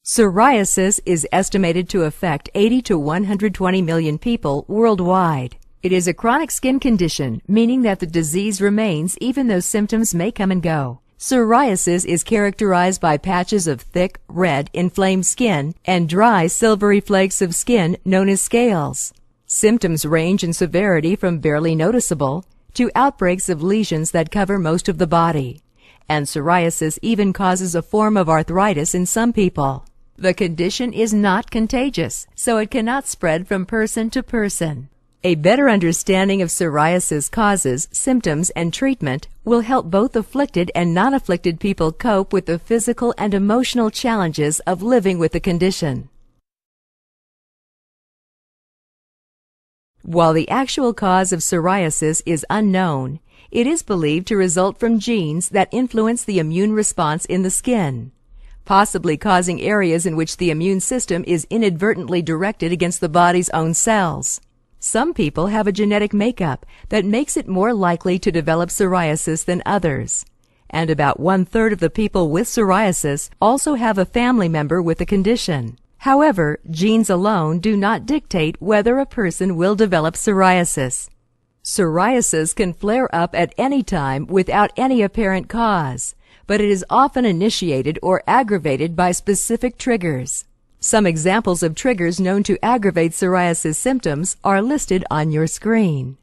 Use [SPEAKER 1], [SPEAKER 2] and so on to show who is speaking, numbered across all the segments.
[SPEAKER 1] Psoriasis is estimated to affect 80 to 120 million people worldwide. It is a chronic skin condition, meaning that the disease remains even though symptoms may come and go. Psoriasis is characterized by patches of thick, red, inflamed skin and dry, silvery flakes of skin known as scales. Symptoms range in severity from barely noticeable to outbreaks of lesions that cover most of the body. And psoriasis even causes a form of arthritis in some people. The condition is not contagious, so it cannot spread from person to person. A better understanding of psoriasis causes, symptoms, and treatment will help both afflicted and non-afflicted people cope with the physical and emotional challenges of living with the condition. While the actual cause of psoriasis is unknown, it is believed to result from genes that influence the immune response in the skin, possibly causing areas in which the immune system is inadvertently directed against the body's own cells. Some people have a genetic makeup that makes it more likely to develop psoriasis than others, and about 1/3 of the people with psoriasis also have a family member with the condition. However, genes alone do not dictate whether a person will develop psoriasis. Psoriasis can flare up at any time without any apparent cause, but it is often initiated or aggravated by specific triggers. Some examples of triggers known to aggravate psoriasis symptoms are listed on your screen.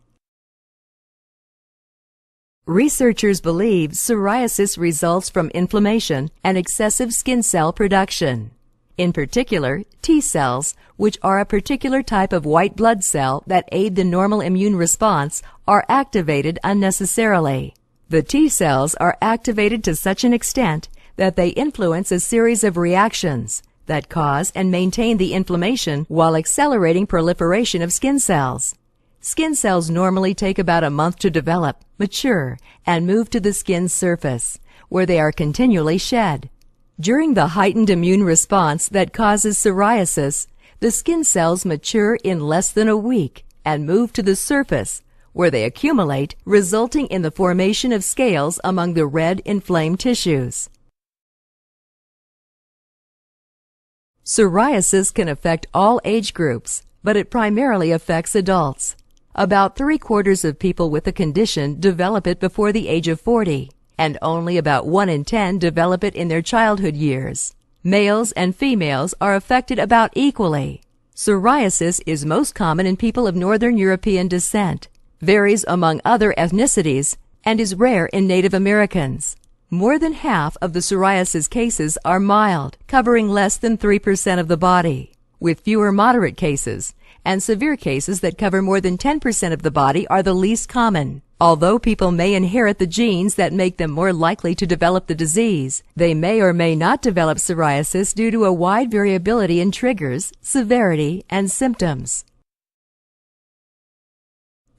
[SPEAKER 1] Researchers believe psoriasis results from inflammation and excessive skin cell production. In particular, T cells, which are a particular type of white blood cell that aid the normal immune response, are activated unnecessarily. The T cells are activated to such an extent that they influence a series of reactions that cause and maintain the inflammation while accelerating proliferation of skin cells. Skin cells normally take about a month to develop, mature, and move to the skin's surface, where they are continually shed. During the heightened immune response that causes psoriasis, the skin cells mature in less than a week and move to the surface, where they accumulate, resulting in the formation of scales among the red, inflamed tissues. Psoriasis can affect all age groups, but it primarily affects adults. About 3/4 of people with the condition develop it before the age of 40, and only about 1 in 10 develop it in their childhood years. Males and females are affected about equally. Psoriasis is most common in people of Northern European descent, varies among other ethnicities, and is rare in Native Americans. More than half of the psoriasis cases are mild, covering less than 3% of the body, with fewer moderate cases, and severe cases that cover more than 10% of the body are the least common. Although people may inherit the genes that make them more likely to develop the disease, they may or may not develop psoriasis due to a wide variability in triggers, severity, and symptoms.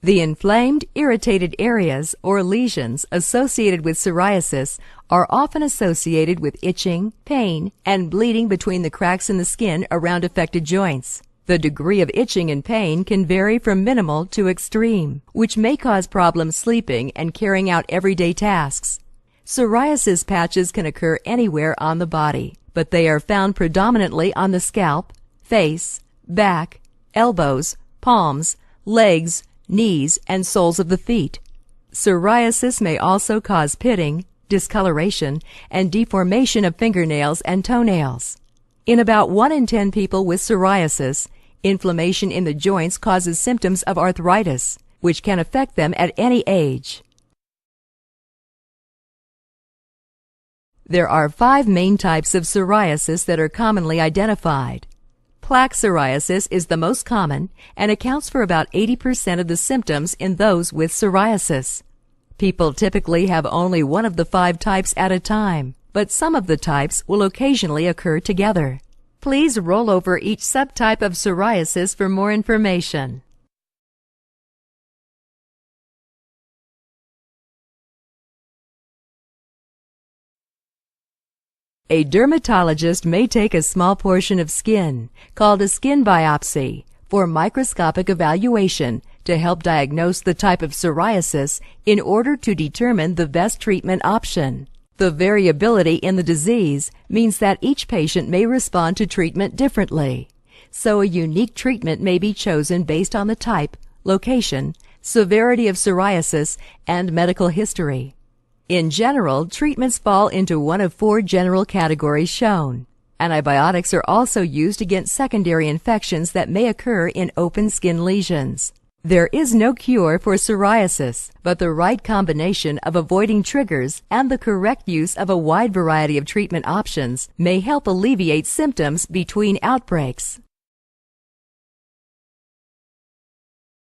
[SPEAKER 1] The inflamed, irritated areas or lesions associated with psoriasis are often associated with itching, pain, and bleeding between the cracks in the skin around affected joints. The degree of itching and pain can vary from minimal to extreme, which may cause problems sleeping and carrying out everyday tasks. Psoriasis patches can occur anywhere on the body, but they are found predominantly on the scalp, face, back, elbows, palms, legs, knees, and soles of the feet. Psoriasis may also cause pitting, discoloration, and deformation of fingernails and toenails. In about 1 in 10 people with psoriasis, inflammation in the joints causes symptoms of arthritis, which can affect them at any age. There are 5 main types of psoriasis that are commonly identified. Plaque psoriasis is the most common and accounts for about 80% of the symptoms in those with psoriasis. People typically have only one of the 5 types at a time, but some of the types will occasionally occur together. Please roll over each subtype of psoriasis for more information. A dermatologist may take a small portion of skin, called a skin biopsy, for microscopic evaluation to help diagnose the type of psoriasis in order to determine the best treatment option. The variability in the disease means that each patient may respond to treatment differently, so a unique treatment may be chosen based on the type, location, severity of psoriasis, and medical history. In general, treatments fall into one of 4 general categories shown. Antibiotics are also used against secondary infections that may occur in open skin lesions. There is no cure for psoriasis, but the right combination of avoiding triggers and the correct use of a wide variety of treatment options may help alleviate symptoms between outbreaks.